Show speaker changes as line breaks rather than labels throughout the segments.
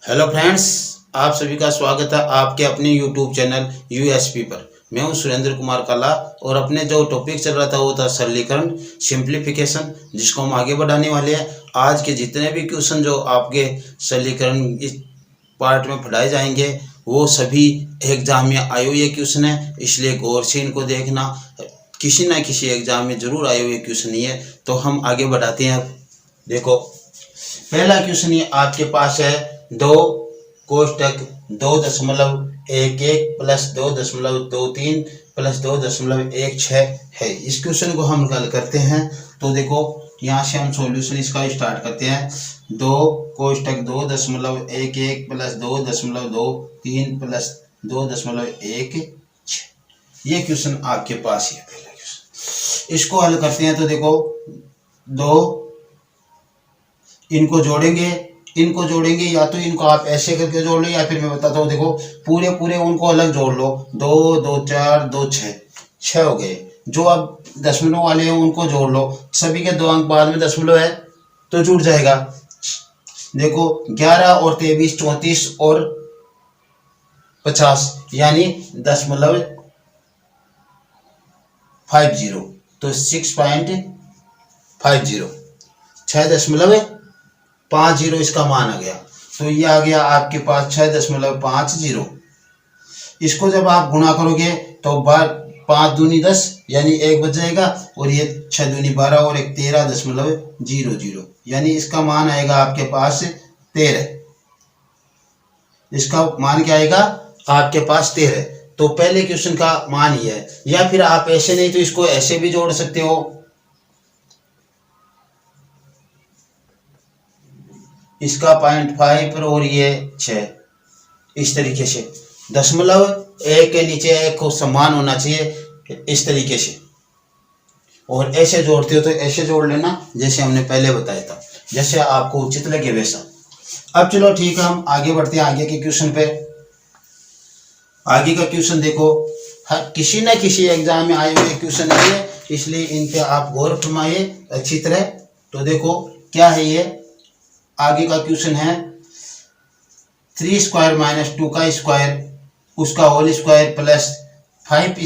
Hello friends, आप सभी का स्वागत है आपके अपने यूट्यूब चैनल यूएसपी पर। मैं हूं सुरेंद्र कुमार काला और अपने जो टॉपिक चल रहा था वो था सरलीकरण, सिंप्लीफिकेशन, जिसको हम आगे बढ़ाने वाले हैं। आज के जितने भी क्वेश्चन जो आपके सरलीकरण इस पार्ट में पढ़ाए जाएंगे वो सभी एग्जाम में आए हुए क्वेश्चन है, इसलिए गौर से इनको देखना। किसी ना किसी एग्जाम में जरूर आए हुए क्वेश्चन ही है। तो हम आगे बढ़ाते हैं। देखो, पहला क्वेश्चन ये आपके पास है, 2 कोष्टक 2.11 प्लस 2.23 प्लस 2.16 है। इस क्वेश्चन को हम हल करते हैं। तो देखो, यहाँ से हम सॉल्यूशन इसका स्टार्ट करते हैं। 2 कोष्टक 2.11 प्लस 2.23 प्लस 2.16 ये क्वेश्चन आपके पास है। पहला क्वेश्चन इसको हल करते हैं। तो देखो, दो इनको जोड़ेंगे या तो इनको आप ऐसे करके जोड़ लो या फिर मैं बताता हूँ। देखो, पूरे उनको अलग जोड़ लो। 2 2 4 2 6 हो गए। जो अब दशमलव वाले हैं उनको जोड़ लो। सभी के 2 अंक बाद में दशमलव है तो जुड़ जाएगा। देखो, 11 और 23 34 और 50 यानी 0.50 तो 6.50 6.50 इसका मान आ गया। तो ये आ गया आपके पास 6.50। इसको जब आप गुणा करोगे तो 5 दूनी 10 यानी 1 बच जाएगा और ये 6 दूनी 12 और 1 13.00 यानी इसका मान आएगा आपके पास 13। इसका मान क्या आएगा आपके पास 13। तो पहले क्वेश्चन का मान ये है। या फिर आप ऐसे नहीं तो इसको ऐसे भी जोड़ सकते हो। इसका 0.5 और ये 6 इस तरीके से। दशमलव एक के नीचे एक को समान होना चाहिए इस तरीके से। और ऐसे जोड़ते हो तो ऐसे जोड़ लेना जैसे हमने पहले बताया था, जैसे आपको उचित लगे वैसा। अब चलो ठीक है, हम आगे बढ़ते हैं आगे के क्वेश्चन पे। आगे का क्वेश्चन देखो, किसी न किसी एग्जाम में आए हुए क्वेश्चन है, इसलिए इन पे आप गौर फरमाइए अच्छी तरह। तो देखो क्या है ये। आगे का क्वेश्चन है 3 स्क्वायर माइनस 2 का स्क्वायर उसका whole square plus 5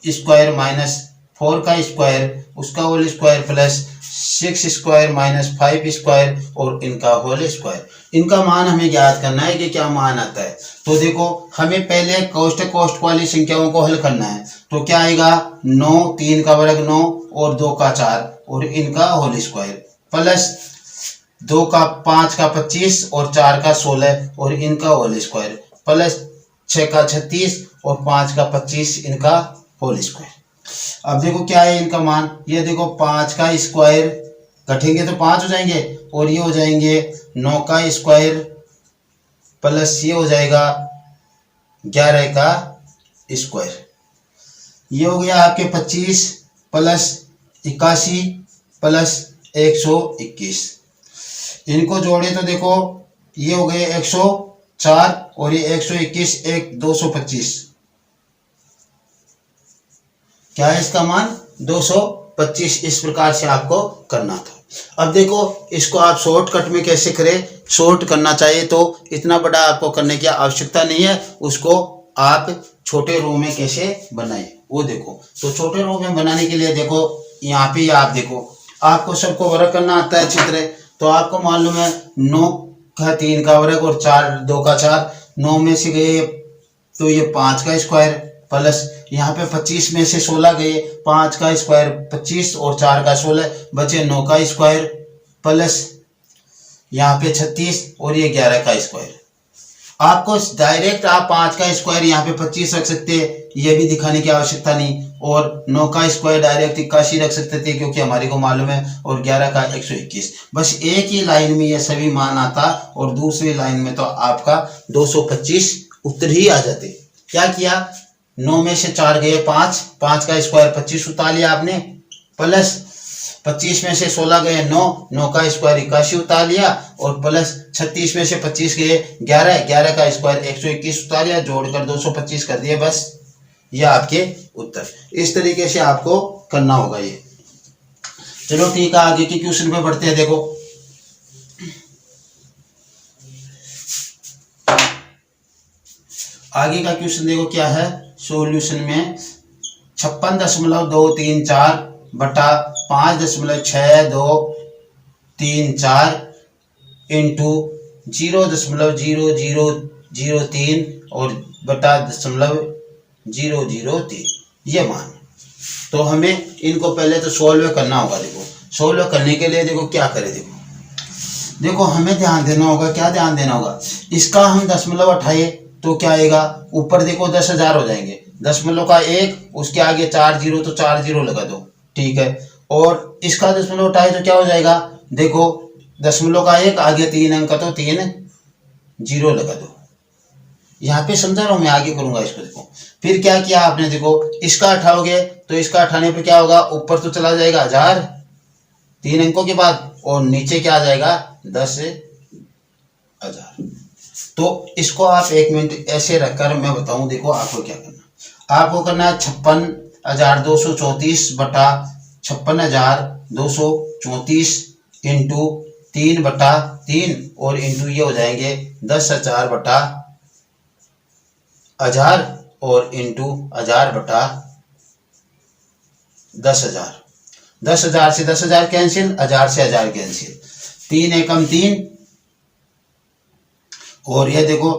square minus 4 का स्क्वायर उसका whole square plus 6 square minus 5 square और इनका होल स्क्वायर। इनका मान हमें ज्ञात करना है कि क्या मान आता है। तो देखो, हमें पहले कोष्टक वाली संख्याओं को हल करना है। तो क्या आएगा, 9 3 का वर्ग 9 और 2 का 4 और इनका होल स्क्वायर प्लस 2 का 5 का 25 और 4 का 16 और इनका होल स्क्वायर प्लस 6 का 36 और 5 का 25 इनका होल स्क्वायर। अब देखो क्या है इनका मान। ये देखो, 5 का स्क्वायर कटेंगे तो 5 हो जाएंगे और ये हो जाएंगे 9 का स्क्वायर प्लस ये हो जाएगा 11 का स्क्वायर। ये हो गया आपके 25 प्लस 81 प्लस 121। इनको जोड़े तो देखो ये हो गए 104 और ये 121 एक 225। क्या है इसका मान 225। इस प्रकार से आपको करना था। अब देखो, इसको आप शॉर्टकट में कैसे करें। शॉर्ट करना चाहिए तो इतना बड़ा आपको करने की आवश्यकता नहीं है। उसको आप छोटे रो में कैसे बनाए वो देखो। तो छोटे रो में बनाने के लिए देखो, यहाँ पे आप देखो, आपको सबको वर्ग करना आता है अच्छी तरह। तो आपको मालूम है 9 का 3 का वर्ग और 2 का 4। 9 में से गए तो ये 5 का स्क्वायर प्लस यहाँ पे 25 में से 16 गए, 5 का स्क्वायर 25 और 4 का 16 बचे 9 का स्क्वायर प्लस यहाँ पे 36 और ये 11 का स्क्वायर। आपको डायरेक्ट आप 5 का स्क्वायर यहाँ पे 25 रख सकते हैं, ये भी दिखाने की आवश्यकता नहीं। और 9 का स्क्वायर डायरेक्ट 81 रख सकते थे क्योंकि हमारे को मालूम है, और 11 का 121। बस एक ही लाइन में ये सभी मान आता और दूसरी लाइन में तो आपका 225 उत्तर ही आ जाते। क्या किया, 9 में से 4 गए 5, 5 का स्क्वायर 25 उतार लिया आपने प्लस 25 में से 16 गए 9, 9 का स्क्वायर 81 उतार लिया और प्लस 36 में से 25 गए 11, 11 का स्क्वायर 121 उतार लिया, जोड़कर 225 कर दिए। बस ये आपके उत्तर। इस तरीके से आपको करना होगा ये। चलो ठीक है, आगे के क्वेश्चन पे बढ़ते हैं। देखो आगे का क्वेश्चन देखो क्या है। सॉल्यूशन में 56.234 बटा 5.6234 इंटू 0.0003 और बटा 0.003 ये मान। तो हमें इनको पहले तो सॉल्व करना होगा। देखो सॉल्व करने के लिए देखो क्या करें। देखो हमें ध्यान देना होगा। क्या ध्यान देना होगा, इसका हम दशमलव उठाए तो क्या आएगा, ऊपर देखो 10,000 हो जाएंगे। दशमलव का 1, उसके आगे 4 जीरो तो 4 जीरो लगा दो, ठीक है। और इसका दशमलव उठाए तो क्या हो जाएगा, देखो दशमलव का 1 आगे 3 अंक का तो 3 जीरो लगा दो। यहाँ पे समझा रहा हूँ, मैं आगे करूंगा इसको। देखो फिर क्या किया आपने, देखो इसका उठाओगे तो इसका उठाने पे क्या होगा, ऊपर तो चला जाएगा 1000 3 अंकों के बाद, और नीचे क्या आ जाएगा 10,000। तो इसको आप 1 मिनट ऐसे रखकर मैं बताऊं। देखो आपको क्या करना, आपको करना है 56,234 बटा 56,234 इंटू 3 बटा 3 और इंटू ये हो जाएंगे 10,000 बटा 1000 और इंटू 1000 बटा 10,000। 10,000 से 10,000 कैंसिल, 1000 से 1000 कैंसिल, 3 एकम 3 और ये देखो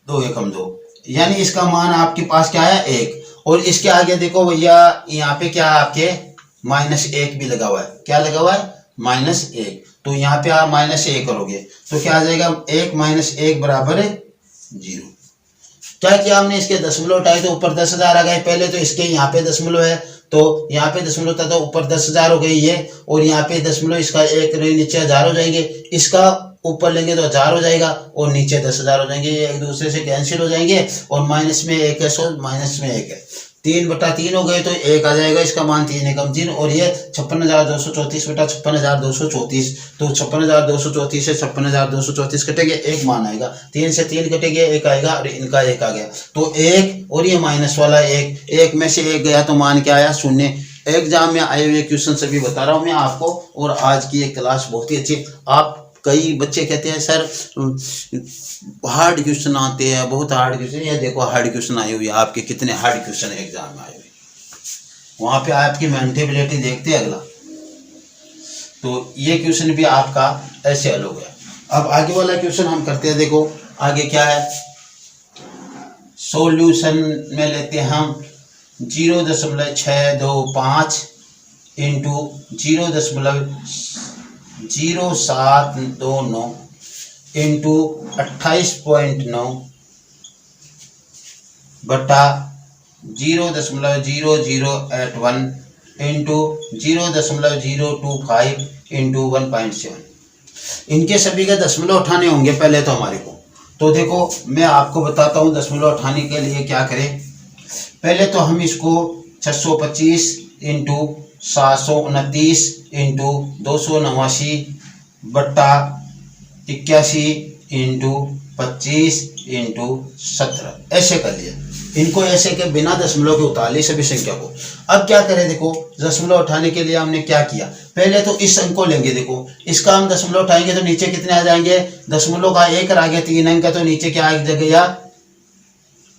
2 एकम 2, यानी इसका मान आपके पास क्या है 1। और इसके आगे देखो भैया यहाँ पे क्या है आपके -1 भी लगा हुआ है। क्या लगा हुआ है, -1। तो यहाँ पे आप -1 करोगे तो क्या आ जाएगा, 1 - 1 बराबर 0। क्या किया हमने, इसके दशमलव उठाए तो ऊपर 10,000 आ गए। पहले तो इसके यहाँ पे दशमलव है तो यहाँ पे दशमलव था तो ऊपर 10,000 हो गई ये, और यहाँ पे दशमलव इसका 1 नीचे 1000 हो जाएंगे। इसका ऊपर लेंगे तो 1000 हो जाएगा और नीचे 10,000 हो जाएंगे। ये एक दूसरे से कैंसिल हो जाएंगे और माइनस में 1 है सो माइनस में 1 है, 3 बटा 3 हो गए तो 1 आ जाएगा। इसका मान 3 एकम 3 और ये 56,234 बटा 56,234। तो 56,234 से 56,234 कटेंगे, 1 मान आएगा। 3 से 3 कटेंगे, 1 आएगा और इनका 1 आ गया तो 1 और ये माइनस वाला 1 में से 1 गया तो मान क्या आया 0। एग्जाम में आए हुए क्वेश्चन सभी बता रहा हूँ मैं आपको। और आज की एक क्लास बहुत ही अच्छी। आप कई बच्चे कहते हैं सर हार्ड क्वेश्चन आते हैं, बहुत हार्ड क्वेश्चन। ये देखो हार्ड क्वेश्चन आए हुए आपके, कितने हार्ड क्वेश्चन एग्जाम में आए हुए। वहां पे आपकी मेंटेबिलिटी देखते हैं अगला। तो ये क्वेश्चन भी आपका ऐसे हल हो गया। अब आगे वाला क्वेश्चन हम करते हैं। देखो आगे क्या है, सॉल्यूशन में लेते हैं हम 0.625 इंटू 0.0729 इंटू 28.9 बटा 0.0081 इंटू 0.025 इंटू 1.7। इनके सभी का दशमलव उठाने होंगे पहले तो हमारे को। तो देखो मैं आपको बताता हूँ दशमलव उठाने के लिए क्या करें। पहले तो हम इसको 625 इंटू 729 इंटू 289 बटा 81 इंटू 25 इंटू 17 ऐसे कर लिया। इनको ऐसे के बिना दशमलव के उतार लिए सभी संख्या को। अब क्या करें, देखो दशमलव उठाने के लिए हमने क्या किया, पहले तो इस अंक को लेंगे। देखो इसका हम दशमलव उठाएंगे तो नीचे कितने आ जाएंगे, दशमलव का 1 आ गया 3 अंक का तो नीचे क्या आ गया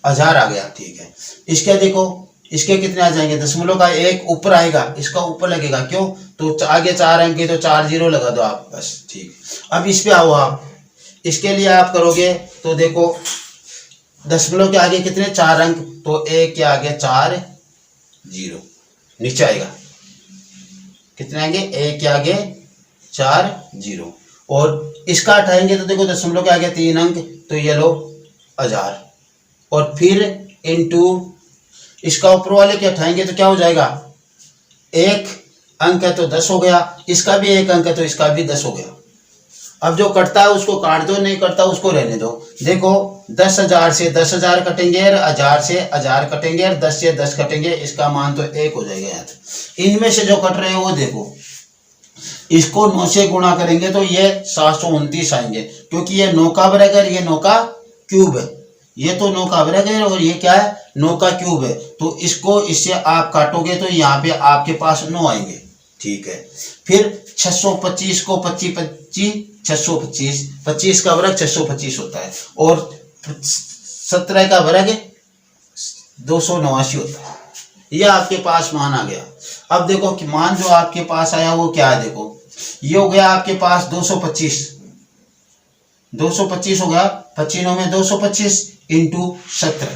1000 आ गया, ठीक है। इसके देखो इसके कितने आ जाएंगे, दशमलव का 1 ऊपर आएगा, इसका ऊपर लगेगा, क्यों तो आगे 4 अंक है तो 4 जीरो लगा दो आप बस, ठीक। अब इस पे आओ आप, इसके लिए आप करोगे तो देखो दशमलव के आगे कितने 4 अंक तो 1 के आगे 4 जीरो नीचे आएगा, कितने आएंगे 1 के आगे 4 जीरो। और इसका हटाएंगे तो देखो दशमलव के आगे 3 अंक तो ये लो 1000 और फिर इनटू इसका ऊपर वाले के हटाएंगे तो क्या हो जाएगा, 1 अंक है तो 10 हो गया, इसका भी 1 अंक है तो इसका भी 10 हो गया। अब जो कटता है उसको काट दो, नहीं कटता उसको रहने दो। देखो 10,000 से 10,000 कटेंगे, 1000 से 1000 कटेंगे और 10 से 10 कटेंगे, इसका मान तो 1 हो जाएगा यहाँ। इनमें से जो कट रहे हैं वो देखो, इसको 9 से गुणा करेंगे तो ये 729 आएंगे, क्योंकि ये 9 का वर्ग है, ये 9 का क्यूब है। ये तो 9 का वर्ग है और ये क्या है 9 का क्यूब है। तो इसको इससे आप काटोगे तो यहाँ पे आपके पास 9 आएंगे, ठीक है। फिर 625 को 25 625 25 का वर्ग 625 होता है और 17 का वर्ग 289 होता है। यह आपके पास मान आ गया। अब देखो कि मान जो आपके पास आया वो क्या है, देखो ये हो गया आपके पास 225 हो गया, 25 में 225 इंटू 17।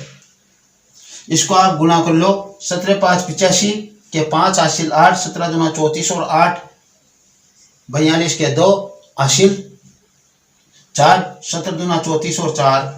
इसको आप गुणा कर लो, 17 5 85 के 5 हासिल 8, 17 दूना 34 और 8 42 के 2 हासिल 4, 17 दूना 34 और 4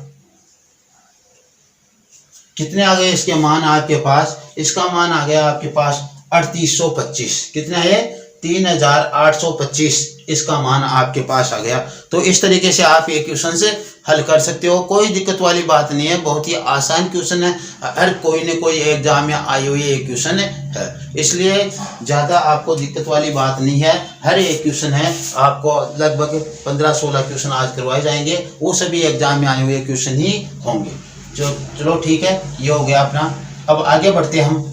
कितने आ गए इसके मान आपके पास? इसका मान आ गया आपके पास 3825। कितना है? 3825 इसका मान आपके पास आ गया। तो इस तरीके से आप ये क्वेश्चन से हल कर सकते हो, कोई दिक्कत वाली बात नहीं है, बहुत ही आसान क्वेश्चन है, हर कोई न कोई एग्जाम में आई हुई ये क्वेश्चन है, इसलिए ज़्यादा आपको दिक्कत वाली बात नहीं है। हर एक क्वेश्चन है, आपको लगभग 15-16 क्वेश्चन आज करवाए जाएंगे, वो सभी एग्जाम में आए हुए क्वेश्चन ही होंगे। जो चलो ठीक है, ये हो गया अपना। अब आगे बढ़ते हैं हम।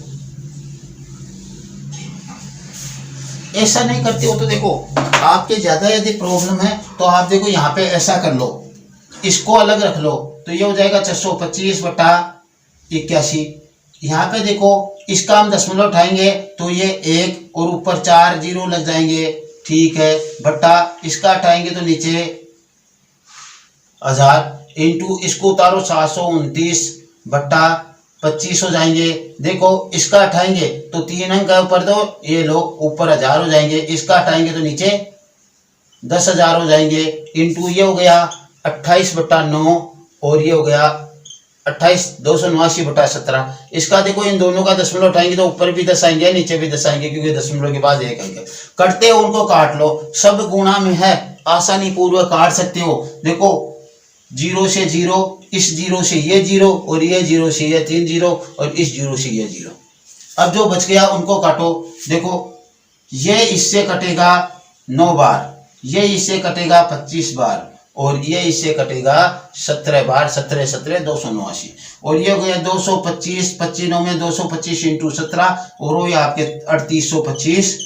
ऐसा नहीं करते हो तो देखो आपके ज़्यादा यदि प्रॉब्लम है तो आप देखो यहाँ पे ऐसा कर लो, इसको अलग रख लो, तो ये हो जाएगा 625 बटा 81। यहाँ पे देखो इसका हम दशमलव उठाएंगे तो ये 1 और ऊपर 4 जीरो लग जाएंगे, ठीक है, बटा इसका हटाएंगे तो नीचे 1000 इंटू इसको उतारो 729 बटा 25 हो जाएंगे। देखो इसका हटाएंगे तो 3 अंक है ऊपर, दो ये लोग ऊपर 1000 हो जाएंगे, इसका हटाएंगे तो नीचे 10,000 हो जाएंगे, इंटू ये हो गया 28 बटा 9 और ये हो गया 289 बटा 17। इसका देखो इन दोनों का दशमलव उठाएंगे तो ऊपर भी 10 आएंगे नीचे भी 10 आएंगे, क्योंकि दशमलव के बाद 1 अंक कटते हैं, उनको काट लो, सब गुणा में है, आसानी पूर्वक काट सकते हो। देखो 0 से 0, इस 0 से ये 0 और ये 0 से ये 3 0 और इस 0 से ये 0। अब जो बच गया उनको काटो। देखो ये इससे कटेगा 9 बार, ये इससे कटेगा 25 बार और ये इससे कटेगा 17 बार, 17 17 289 और ये हो गया 225, 25 में 225 इंटू 17 और वो आपके 3825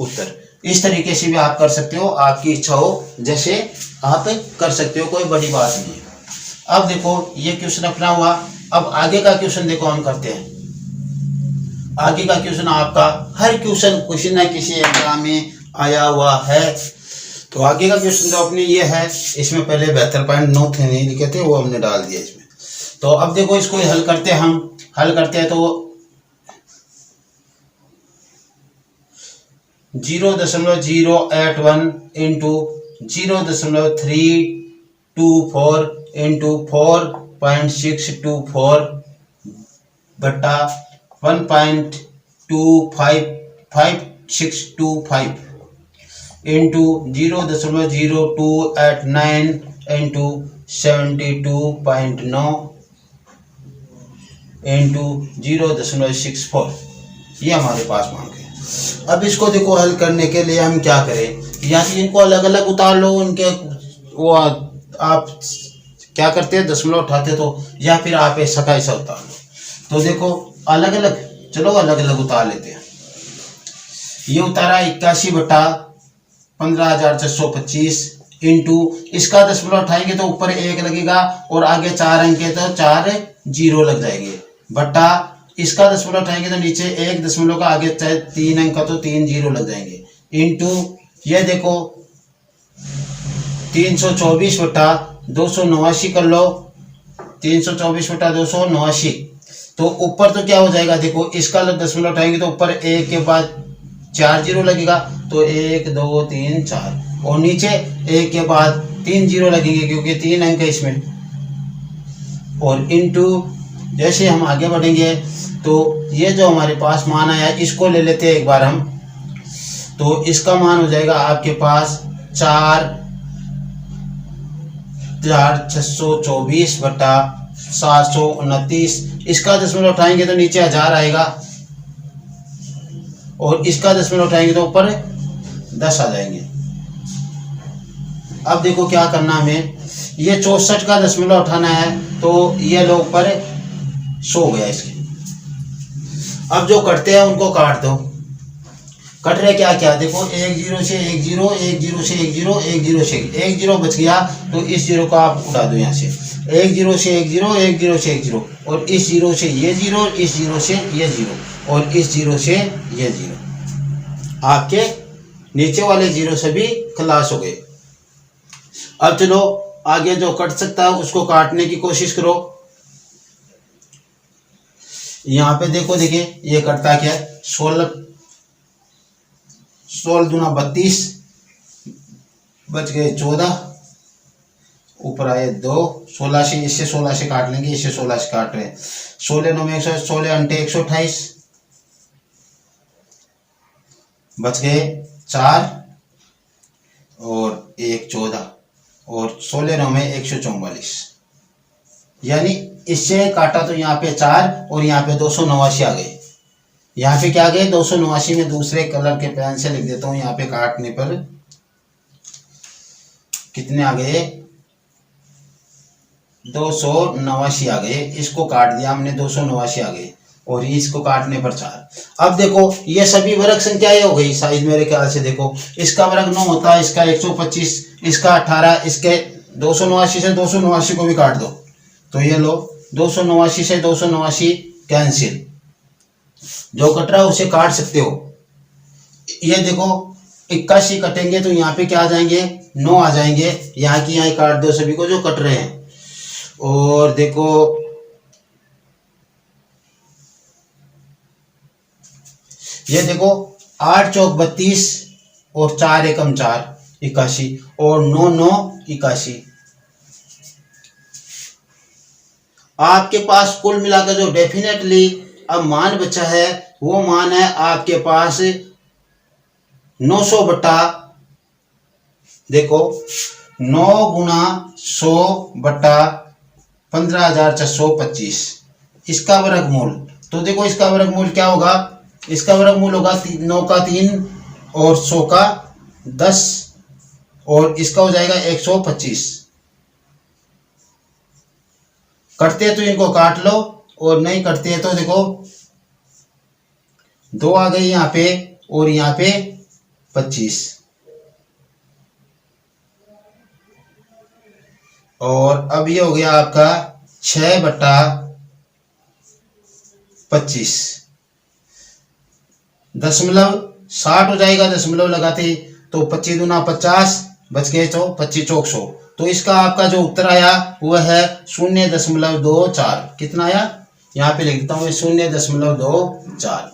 उत्तर। इस तरीके से भी आप कर सकते हो, आपकी इच्छा हो जैसे आप कर सकते हो, कोई बड़ी बात नहीं है। अब देखो ये क्वेश्चन अपना हुआ। अब आगे का क्वेश्चन देखो हम करते हैं। आगे का क्वेश्चन आपका हर क्वेश्चन किसी न किसी एग्जाम में आया हुआ है। तो आगे का क्वेश्चन तो अपने ये है, इसमें पहले 72.9 थे नहीं लिखे थे, वो हमने डाल दिया इसमें। तो अब देखो इसको हल करते हैं हम। हल करते हैं तो 0.081 इंटू 0.324 इंटू 4.624 बटा 1.25625 इंटू 0.0289 इंटू 72.9 इंटू 0.64, ये हमारे पास मांग है। अब इसको देखो हल करने के लिए हम क्या करें, या कि इनको अलग अलग उतार लो, उनके वो आप क्या करते हैं दशमलव उठाते तो, या फिर आप ऐसा का ऐसा उतार लो। तो देखो अलग अलग, चलो अलग अलग उतार लेते हैं। ये उतारा 81 बटा 15,425 इंटू इसका दशमलव उठाएंगे तो ऊपर 1 लगेगा और आगे 4 अंक है तो 4 जीरो लग जाएंगे, बटा इसका दशमलव उठाएंगे तो नीचे 1 दशमलव का आगे 3 अंक का तो 3 जीरो लग जाएंगे, इंटू ये देखो 324 बटा 289 कर लो, 324 बटा 289। तो ऊपर तो क्या हो जाएगा, देखो इसका दशमलव उठाएंगे तो ऊपर 1 के बाद 4 जीरो लगेगा तो 1 2 3 4 और नीचे 1 के बाद 3 जीरो लगेंगे क्योंकि 3 अंक है इसमें, और इंटू जैसे हम आगे बढ़ेंगे तो ये जो हमारे पास मान आया इसको ले लेते हैं एक बार हम। तो इसका मान हो जाएगा आपके पास 4,624 बटा 729। इसका दशमलव उठाएंगे तो नीचे 1000 आएगा और इसका दशमलव उठाएंगे तो ऊपर 10 आ जाएंगे। अब देखो क्या करना हमें, ये 64 का दशमलव उठाना है तो ये लो ऊपर 100 गया इसके। अब जो कटते हैं उनको काट दो। कट रहे क्या क्या, देखो 1 0 से 1 0, 1 0 से 1 0, 1 0 से 1 0 बच गया तो इस 0 को आप उड़ा दो यहाँ से। एक जीरो से एक जीरो, एक जीरो से एक जीरो, और इस जीरो से ये जीरो, इस जीरो से ये जीरो, और इस जीरो से ये जीरो। आपके नीचे वाले जीरो से भी खलास हो गए। अब चलो आगे जो कट सकता है उसको काटने की कोशिश करो। यहाँ पे देखो, देखिए ये कटता क्या है, 16 दूना 32, बच गए 14, ऊपर आए 2, 16 से, इससे 16 से काट लेंगे, इससे 16 से काट रहे हैं, 16 9 में 116 अंटे 128, बच गए 4 और 1 14, और 16 9 में 144, यानी इससे काटा तो यहाँ पे 4 और यहाँ पे 289 आ गए। यहाँ पे क्या आ गए, 289 में दूसरे कलर के पेन से लिख देता हूँ। यहाँ पे काटने पर कितने आ गए, 289 आ गए। इसको काट दिया हमने, 289 आ गए, और इसको काटने पर 4। अब देखो ये सभी वर्ग संख्याएं हो गई साइज मेरे ख्याल से। देखो इसका वर्ग 9 होता है, इसका 125, इसका 18, इसके 289 से 289 को भी काट दो तो ये लो 289 से 289 कैंसिल। जो कट रहा है उसे काट सकते हो। ये देखो 81 कटेंगे तो यहाँ पे क्या आ जाएंगे, 9 आ जाएंगे। यहाँ की यहाँ काट दो सभी को जो कट रहे हैं। और देखो ये देखो 8 चौक 32 और 4 एकम 4 81 और 9 9 81। आपके पास कुल मिलाकर जो डेफिनेटली अब मान बचा है वो मान है आपके पास 900 बटा, देखो 9 गुना 100 बटा 15,425, इसका वर्गमूल। तो देखो इसका वर्गमूल क्या होगा, इसका वर्गमूल होगा 9 का 3 और 100 का 10, और इसका हो जाएगा 125। कटते हैं तो इनको काट लो, और नहीं कटते हैं तो देखो 2 आ गई यहाँ पे, और यहाँ पे 25, और अब ये हो गया आपका 6 बटा 25, दशमलव 60 हो जाएगा दशमलव लगाते तो 25 दूना 50, बच गए तो 25 चौक 100। तो इसका आपका जो उत्तर आया वह है 0.24। कितना आया, यहाँ पे लिख देता हूँ 0.24।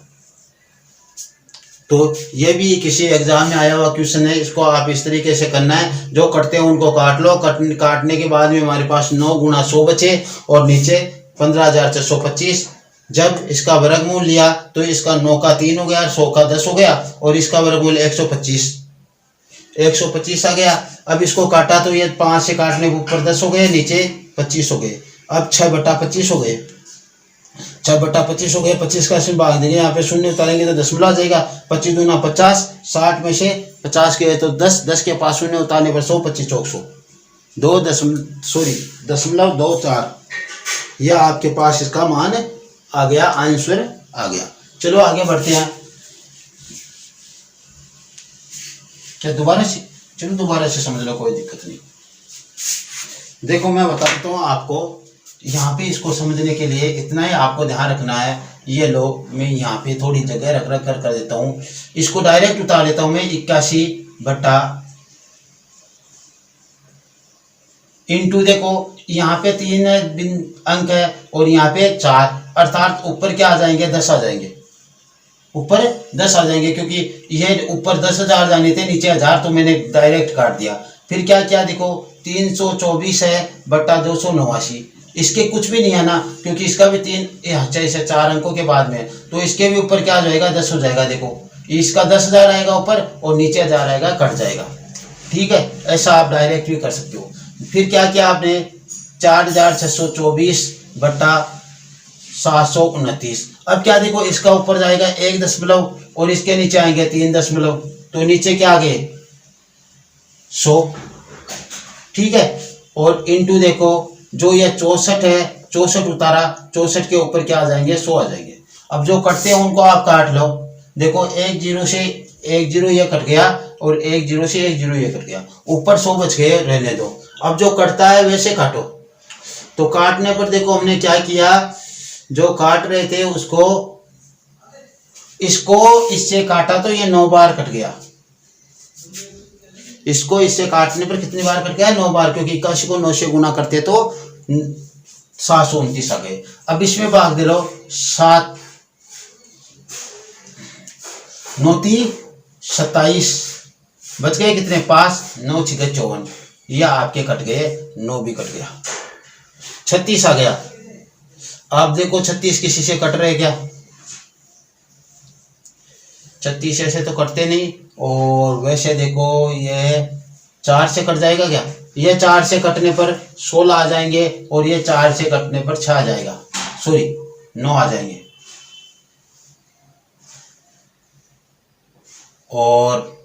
तो ये भी किसी एग्जाम में आया हुआ क्वेश्चन है। इसको आप इस तरीके से करना है, जो कटते हैं उनको काट लो। काटने के बाद में हमारे पास 9 गुना 100 बचे और नीचे 15,425। जब इसका वर्गमूल लिया तो इसका 9 का 3 हो गया, 100 का 10 हो गया, और इसका वर्गमूल 125 आ गया। अब इसको काटा तो ये 5 से काटने के ऊपर 10 हो गए, नीचे 25 हो गए। अब 6 बटा 25 हो गए, 6 बटा 25 हो गए। 25 का इसमें भाग देंगे, यहाँ पे शून्य उतारेंगे तो दशमलव आ जाएगा। 25 दूना 50, 60 में से 50 के तो 10 के पास शून्य उतारने पर 100, 25 चौक 100, 2.24। यह आपके पास इसका मान आ गया, आंसर आ गया। चलो आगे बढ़ते हैं। क्या दोबारा से, चलो दोबारा से समझ लो, कोई दिक्कत नहीं। देखो मैं बता देता हूँ आपको, यहाँ पे इसको समझने के लिए इतना ही आपको ध्यान रखना है। ये लो मैं यहाँ पे थोड़ी जगह रख रख कर देता हूँ, इसको डायरेक्ट उतार देता हूँ मैं। 81 बटा इंटू, देखो यहाँ पे 3 अंक है और यहाँ पे 4, अर्थात ऊपर क्या आ जाएंगे, 10 आ जाएंगे, ऊपर 10 आ जाएंगे, क्योंकि ये ऊपर 10,000 जाने थे, नीचे 1000, तो मैंने डायरेक्ट काट दिया। फिर क्या क्या, देखो 324 है बटा 289, इसके कुछ भी नहीं है ना, क्योंकि इसका भी 4 अंकों के बाद में, तो इसके भी ऊपर क्या आ जाएगा, 10 हो जाएगा। देखो इसका 10,000 आएगा ऊपर और नीचे 1000 आएगा, कट जाएगा। ठीक है, ऐसा आप डायरेक्ट भी कर सकते हो। फिर क्या किया आपने, 4,624 बटा 729। अब क्या देखो, इसका ऊपर जाएगा 1 दशमलव और इसके नीचे आएंगे 3 दशमलव, तो नीचे क्या आ गए, 100। ठीक है, और इंटू देखो जो ये 64 है, 64 उतारा, 64 के ऊपर क्या आ जाएंगे, 100 आ जाएंगे। अब जो कटते हैं उनको आप काट लो। देखो 1 0 से 1 0 ये कट गया, और 1 0 से 1 0 ये कट गया, ऊपर 100 बच गए, रहने दो। अब जो कटता है वैसे काटो। तो काटने पर देखो हमने क्या किया, जो काट रहे थे उसको, इसको इससे काटा तो ये 9 बार कट गया। इसको इससे काटने पर कितनी बार कट गया? 9 बार, क्योंकि 81 को 9 से गुना करते तो 729 आ गए। अब इसमें भाग दे लो 7 9 3 27, बच गए कितने? 5 9 6 54, ये आपके कट गए, 9 भी कट गया, 36 आ गया। आप देखो 36 किसी से कट रहे क्या? 36 ऐसे तो कटते नहीं। और वैसे देखो ये 4 से कट जाएगा क्या? ये 4 से कटने पर 16 आ जाएंगे, और ये 4 से कटने पर 6 आ जाएगा, सॉरी 9 आ जाएंगे। और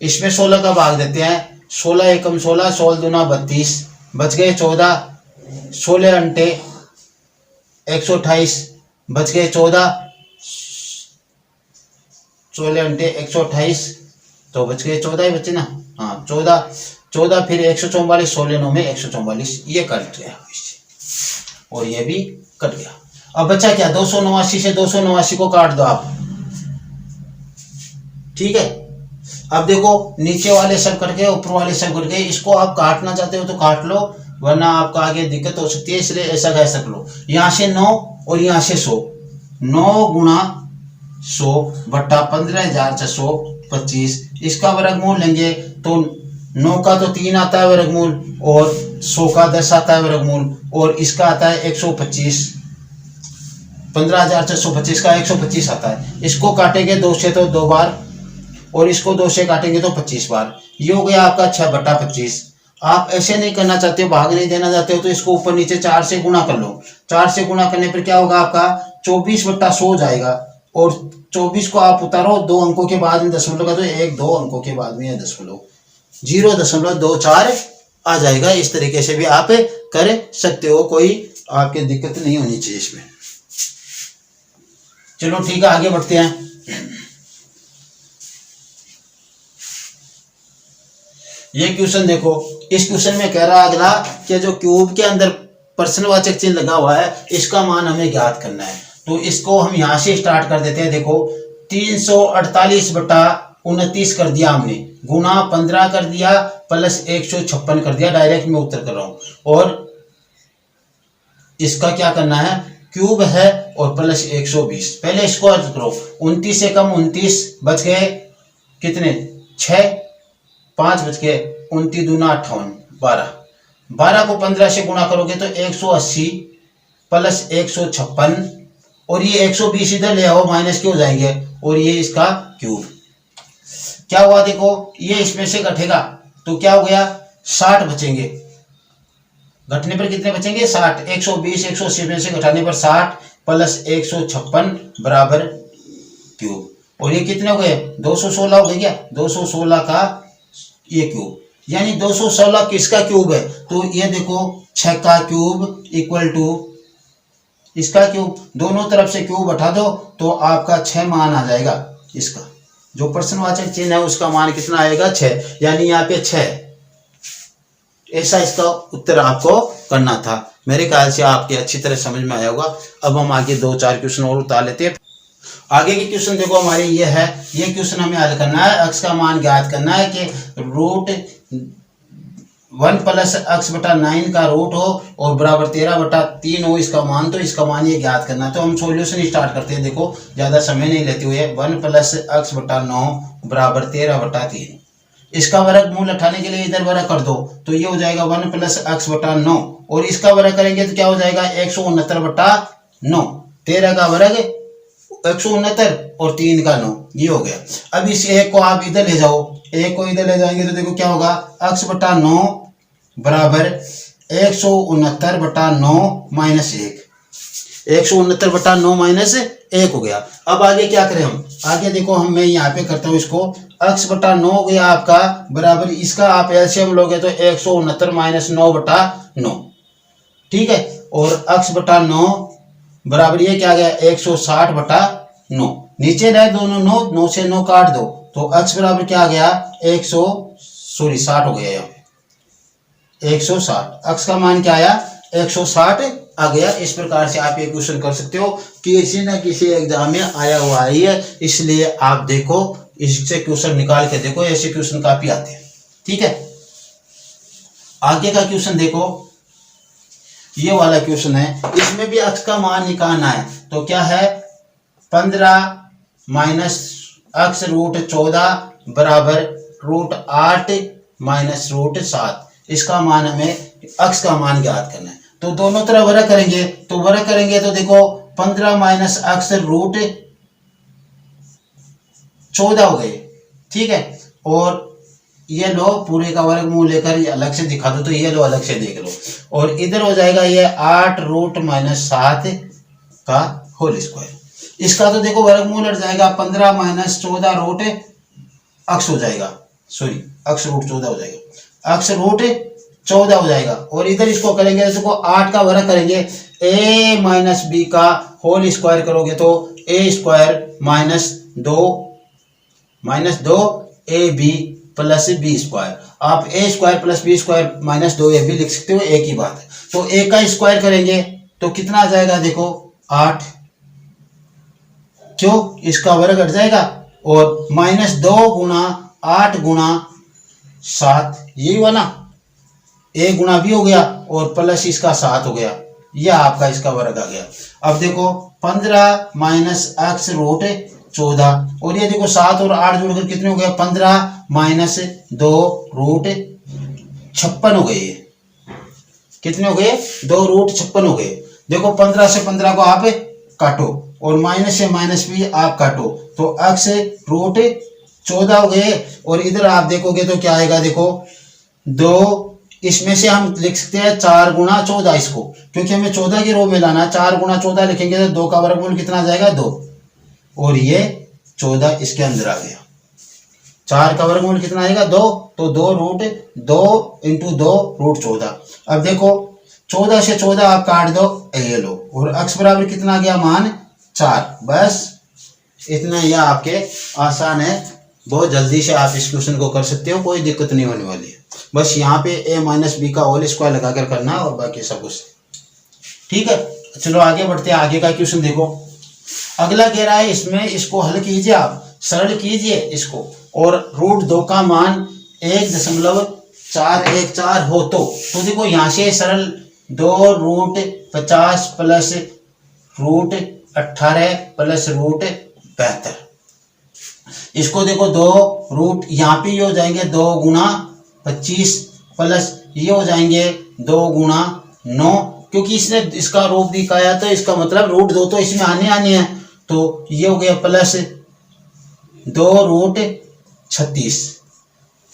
इसमें 16 का भाग देते हैं, 16 एकम 16, 16 दूना 32, बच गए 14, 16 अंटे 128, बच गए 14, 16 अंटे 128, तो बच गए 14 ही बचे ना, हाँ 14 फिर 144, 16 9 में 144, ये कट गया इससे, और ये भी कट गया। अब बचा क्या? 289 से 289 को काट दो आप, ठीक है। अब देखो नीचे वाले सब कट गए, ऊपर वाले सब कट गए, इसको आप काटना चाहते हो तो काट लो, वरना आपका आगे दिक्कत हो सकती है, इसलिए ऐसा कैसे कर लो, यहाँ से 9 और यहाँ से 100, 9 गुणा 100 बट्टा 15,425, इसका वर्गमूल लेंगे तो 9 का तो 3 आता है वर्गमूल, और 100 का 10 आता है वर्गमूल, और इसका आता है 125, 15,425 का 125 आता है। इसको काटेंगे 2 से तो 2 बार, और इसको 2 से काटेंगे तो 25 बार, ये हो गया आपका 6/25। आप ऐसे नहीं करना चाहते हो, भाग नहीं देना चाहते हो, तो इसको ऊपर नीचे 4 से गुणा कर लो। 4 से गुणा करने पर क्या होगा आपका? 24/100 जाएगा, और 24 को आप उतारो 2 अंकों के बाद में दशमलव का, तो 1-2 अंकों के बाद में दशमलव 0.24 आ जाएगा। इस तरीके से भी आप कर सकते हो, कोई आपके दिक्कत नहीं होनी चाहिए इसमें। चलो ठीक है, आगे बढ़ते हैं। ये क्वेश्चन देखो, इस क्वेश्चन में कह रहा है अगला कि जो क्यूब के अंदर प्रश्नवाचक चिन्ह लगा हुआ है, इसका मान हमें ज्ञात करना है। तो इसको हम यहां से स्टार्ट कर देते हैं। देखो 348/29 कर दिया हमने, गुना 15 कर दिया, प्लस 156 कर दिया, डायरेक्ट में उत्तर कर रहा हूं। और इसका क्या करना है? क्यूब है और प्लस 120, पहले इसको अर्थ करो। 29 से कम 29, बच गए कितने? 6, 5 बच गए, 29 दूना 58, 12 को 15 से गुणा करोगे तो 180 प्लस 156, और ये 120 इधर ले आओ, माइनस के हो जाएंगे, और ये इसका क्यूब। क्या हुआ देखो, ये इसमें से घटेगा तो क्या हो गया? 60 बचेंगे, घटने पर कितने बचेंगे? 60। 120 180 में से घटाने पर 60 प्लस 156 बराबर क्यूब, और ये कितने हो गए? 216 हो गए क्या? 216 का ये क्यूब, यानी 216 किसका क्यूब है? तो ये देखो 6 का क्यूब इक्वल टू इसका क्यूब, दोनों तरफ से क्यूब हटा दो तो आपका 6 मान आ जाएगा। इसका जो प्रश्नवाचक चिन्ह है उसका मान कितना आएगा? 6, यानी यहाँ पे 6। ऐसा इसका उत्तर आपको करना था। मेरे ख्याल से आपके अच्छी तरह समझ में आया होगा। अब हम आगे 2-4 क्वेश्चन और उतार लेते हैं। आगे की क्वेश्चन देखो हमारे ये है, ये क्वेश्चन हमें हल करना है। अक्स का मान ज्ञात करना है कि √1 प्लस अक्स बटा 9 का रूट हो और बराबर 13/3 हो इसका मान, तो इसका मान ये ज्ञात करना है। तो हम सॉल्यूशन स्टार्ट करते हैं। देखो ज्यादा समय नहीं लेते हुए, 1 प्लस अक्स बटा 9 बराबर 13/3, इसका वर्गमूल उठाने के लिए इधर वर्ग कर दो, तो ये हो जाएगा 1 प्लस अक्स बटा 9, और इसका वर्ग करेंगे तो क्या हो जाएगा? 169/9, 13 का वर्ग 169 और 3 का 9, ये हो गया। अब इस एक को आप इधर ले जाओ, एक को इधर ले जाएंगे तो देखो क्या होगा? अक्स बटा 9 बराबर 169/9 माइनस 1, 169/9 माइनस 1 हो गया। अब आगे क्या करें हम? आगे देखो मैं यहाँ पे करता हूँ इसको, अक्स बटा 9 हो गया आपका बराबर, इसका आप एलसीएम लोगे तो 169 माइनस 9/9, ठीक है। और अक्स बटा 9 बराबर ये क्या गया? 160/9, नीचे रहे दोनों 9 से 9 काट दो, तो अक्स बराबर क्या आ गया? 60 हो गया, यहाँ 160, x का मान क्या आया 160 आ गया। इस प्रकार से आप ये क्वेश्चन कर सकते हो, किसी ना किसी एग्जाम में आया हुआ है, इसलिए आप देखो इससे क्वेश्चन निकाल के देखो, ऐसे क्वेश्चन काफी आते हैं। ठीक है, आगे का क्वेश्चन देखो, ये वाला क्वेश्चन है, इसमें भी x का मान निकालना है। तो क्या है 15 माइनस x रूट 14 बराबर रूट 8 माइनस रूट 7। इसका मान हमें x का मान ज्ञात करना है। तो दोनों तरफ वर्ग करेंगे, तो देखो 15 माइनस x रूट 14 हो गए। ठीक है, और ये लो पूरे का वर्गमूल लेकर अलग से दिखा दो, तो ये लो अलग से देख लो, और इधर हो जाएगा ये 8 रूट माइनस 7 का होल स्क्वायर। इसका तो देखो वर्गमूल हट जाएगा, 15 माइनस 14 रूट x हो जाएगा, सॉरी x रूट 14 हो जाएगा, x रूट 14 हो जाएगा। और इधर इसको करेंगे, इसको 8 का वर्ग करेंगे, a माइनस बी का होल स्क्वायर करोगे तो a square minus 2 A B plus B square. आप a square plus B square minus 2ab लिख सकते हो, एक ही बात है। तो a का स्क्वायर करेंगे तो कितना आ जाएगा, देखो 8, क्यों इसका वर्ग हट जाएगा, और माइनस 2 गुणा 8 गुणा 7, यही हुआ ना, a गुणा भी हो गया और प्लस इसका 7 हो गया, यह आपका इसका वर्ग आ गया। अब देखो 15 माइनस x रूट 14, और ये देखो 7 और 8 जोड़कर कितने हो गए, 15 माइनस 2 रूट 56 हो गए। कितने हो गए, 2 रूट 56 हो गए। देखो 15 से 15 को आप काटो और माइनस से माइनस भी आप काटो, तो x रूट 14 हो गए। और इधर आप देखोगे तो क्या आएगा, देखो 2, इसमें से हम लिख सकते हैं 4 गुणा 14 इसको, क्योंकि हमें 14 की रो में लाना, 4 गुणा 14 लिखेंगे तो 2 का वर्गमूल कितना आ जाएगा, 2, और ये 14 इसके अंदर आ गया। 4 का वर्गमूल कितना आएगा, 2, तो 2 रूट 2 इंटू 2 रूट 14। अब देखो 14 से 14 आप काट दो, ये लो, और x बराबर कितना आ गया, मान 4। बस इतना, यह आपके आसान है, बहुत जल्दी से आप इस क्वेश्चन को कर सकते हो, कोई दिक्कत नहीं होने वाली है। बस यहाँ पे a माइनस बी का होल स्क्वायर लगाकर करना और बाकी सब कुछ ठीक है। चलो आगे बढ़ते हैं, आगे का क्वेश्चन देखो। अगला कह रहा है इसमें, इसको हल कीजिए, आप सरल कीजिए इसको, और रूट 2 का मान 1.414 हो तो देखो यहाँ से सरल 2 root 50 plus root 18 plus root 72, इसको देखो 2 रूट यहाँ पे ये हो जाएंगे 2 गुणा 25 प्लस ये हो जाएंगे 2 गुणा 9, क्योंकि इसने इसका रूप दिखाया तो इसका मतलब रूट 2 तो इसमें आने हैं, तो ये हो गया प्लस 2 रूट 36।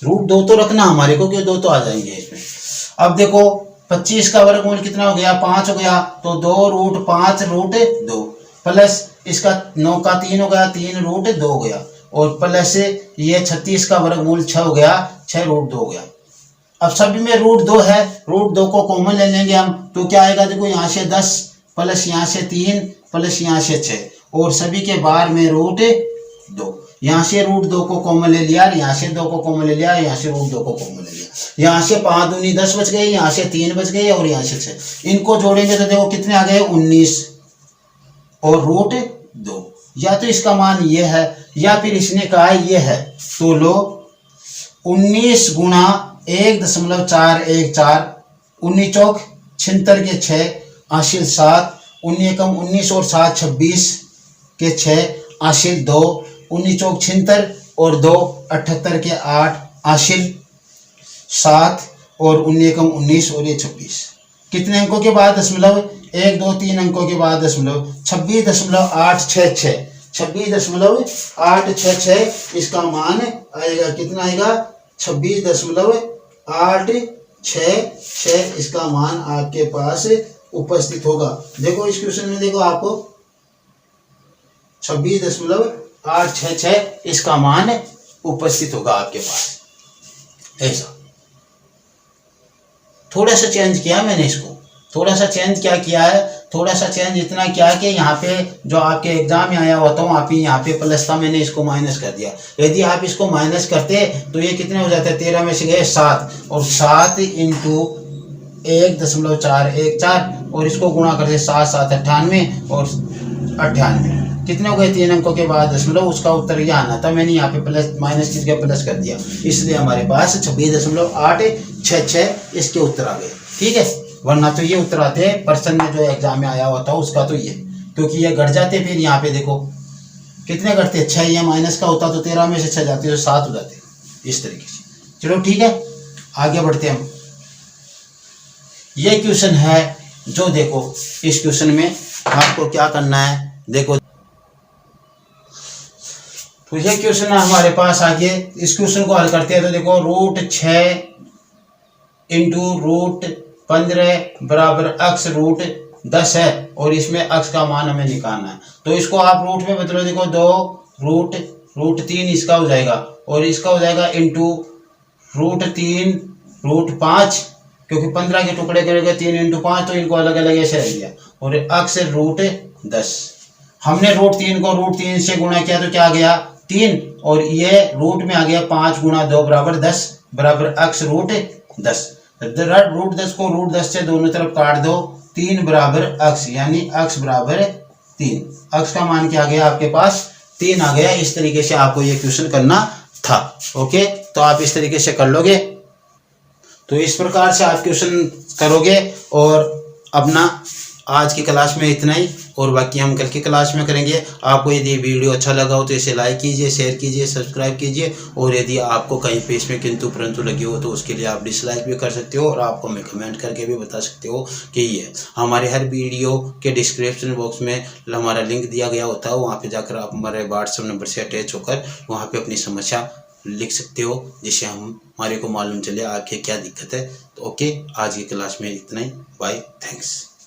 रूट 2 तो रखना हमारे को, क्योंकि 2 तो आ जाएंगे इसमें। अब देखो 25 का वर्गमूल कितना हो गया, 5 हो गया, तो 2 रूट 5 रूट 2 प्लस इसका 9 का 3 हो गया, 3 रूट 2 हो गया, और प्लस ये 36 का वर्गमूल 6 हो गया, 6 रूट 2 हो गया। अब सभी में रूट 2 है, रूट 2 को कॉमन ले लेंगे हम, तो क्या आएगा, देखो यहाँ से 10 प्लस यहाँ से 3 प्लस यहाँ से 6, और सभी के बाहर में रूट 2। यहाँ से रूट 2 को कॉमन ले लिया, यहाँ से 2 को कॉमन ले लिया, यहाँ से रूट 2 को कॉमन ले लिया, यहाँ से 5 दूनी 10 बच गए, यहाँ से 3 बच गए, और यहाँ से 6। इनको जोड़ेंगे तो देखो कितने आ गए, 19 और रूट 2। या तो इसका मान ये है, या फिर इसने कहा ये है, तो लो 19 गुणा 1.414, 19 चौक 76 के 6 आशिल 7, 19 कम 19 और 7 26 के 6 आशिल 2, 19 चौक 76 और 2 78 के 8 आशिल 7, और 19 कम 19 और ये 26। कितने अंकों के बाद दशमलव, 1 2 3 अंकों के बाद दशमलव, 26.866, 26.866 इसका मान आएगा, कितना आएगा, 26.866 इसका मान आपके पास उपस्थित होगा। देखो इस क्वेश्चन में देखो आपको 26.866 इसका मान उपस्थित होगा आपके पास। ऐसा थोड़ा सा चेंज किया मैंने इसको, थोड़ा सा चेंज क्या किया है, थोड़ा सा चेंज इतना किया कि यहाँ पे जो आपके एग्जाम में आया होता हूँ, आप यहाँ पे प्लस था, मैंने इसको माइनस कर दिया। यदि आप इसको माइनस करते तो ये कितने हो जाते, 13 में से गए 7, और 7 इंटू 1.414 और इसको गुणा करते 7 7 98 और 98 कितने हो गए 3 अंकों के बाद दशमलव, उसका उत्तर ये आना था। मैंने यहाँ पे प्लस माइनस की जगह प्लस कर दिया, इसलिए हमारे पास 26.866 इसके उत्तर आ गए। ठीक है, वरना तो ये उत्तर आते हैं पर्सन में जो एग्जाम में आया होता है उसका, तो ये क्योंकि ये घट जाते, फिर यहाँ पे देखो कितने घटते, 6, ये माइनस का होता तो 13 में से 6 जाते तो 7 हो जाते, इस तरीके से। चलो ठीक है, आगे बढ़ते हैं हम। ये क्वेश्चन है जो देखो, इस क्वेश्चन में आपको क्या करना है, देखो तो ये क्वेश्चन है हमारे पास। आगे इस क्वेश्चन को हल करते हैं तो देखो √6 × √15 बराबर अक्स √10 है और इसमें अक्स का मान हमें निकालना है। तो इसको आप रूट में बदलो, देखो 2√3 इसका हो जाएगा और इसका हो जाएगा इंटू √3 √5, क्योंकि 15 के टुकड़े करेगा 3 × 5 तो इनको अलग अलग ऐसे रह गया, और अक्स √10। हमने √3 को √3 से गुणा किया तो क्या आ गया 3, और ये रूट में आ गया 5 × 2 बराबर 10 बराबर अक्स √10। √10 को √10 से दोनों तरफ काट दो, 3 बराबर अक्स, यानी अक्स बराबर 3। अक्स का मान क्या आ गया आपके पास 3 आ गया। इस तरीके से आपको ये क्वेश्चन करना था। ओके, तो आप इस तरीके से कर लोगे, तो इस प्रकार से आप क्वेश्चन करोगे। और अपना आज की क्लास में इतना ही, और बाकी हम कल की क्लास में करेंगे। आपको यदि वीडियो अच्छा लगा हो तो इसे लाइक कीजिए, शेयर कीजिए, सब्सक्राइब कीजिए, और यदि आपको कहीं पे इसमें किंतु परंतु लगी हो तो उसके लिए आप डिसलाइक भी कर सकते हो, और आप हमें कमेंट करके भी बता सकते हो कि ये हमारे हर वीडियो के डिस्क्रिप्शन बॉक्स में हमारा लिंक दिया गया होता है, वहाँ पर जाकर आप हमारे व्हाट्सएप नंबर से अटैच होकर वहाँ पर अपनी समस्या लिख सकते हो, जिससे हमारे को मालूम चले आगे क्या दिक्कत है। तो ओके, आज की क्लास में इतना ही। Bye, thanks.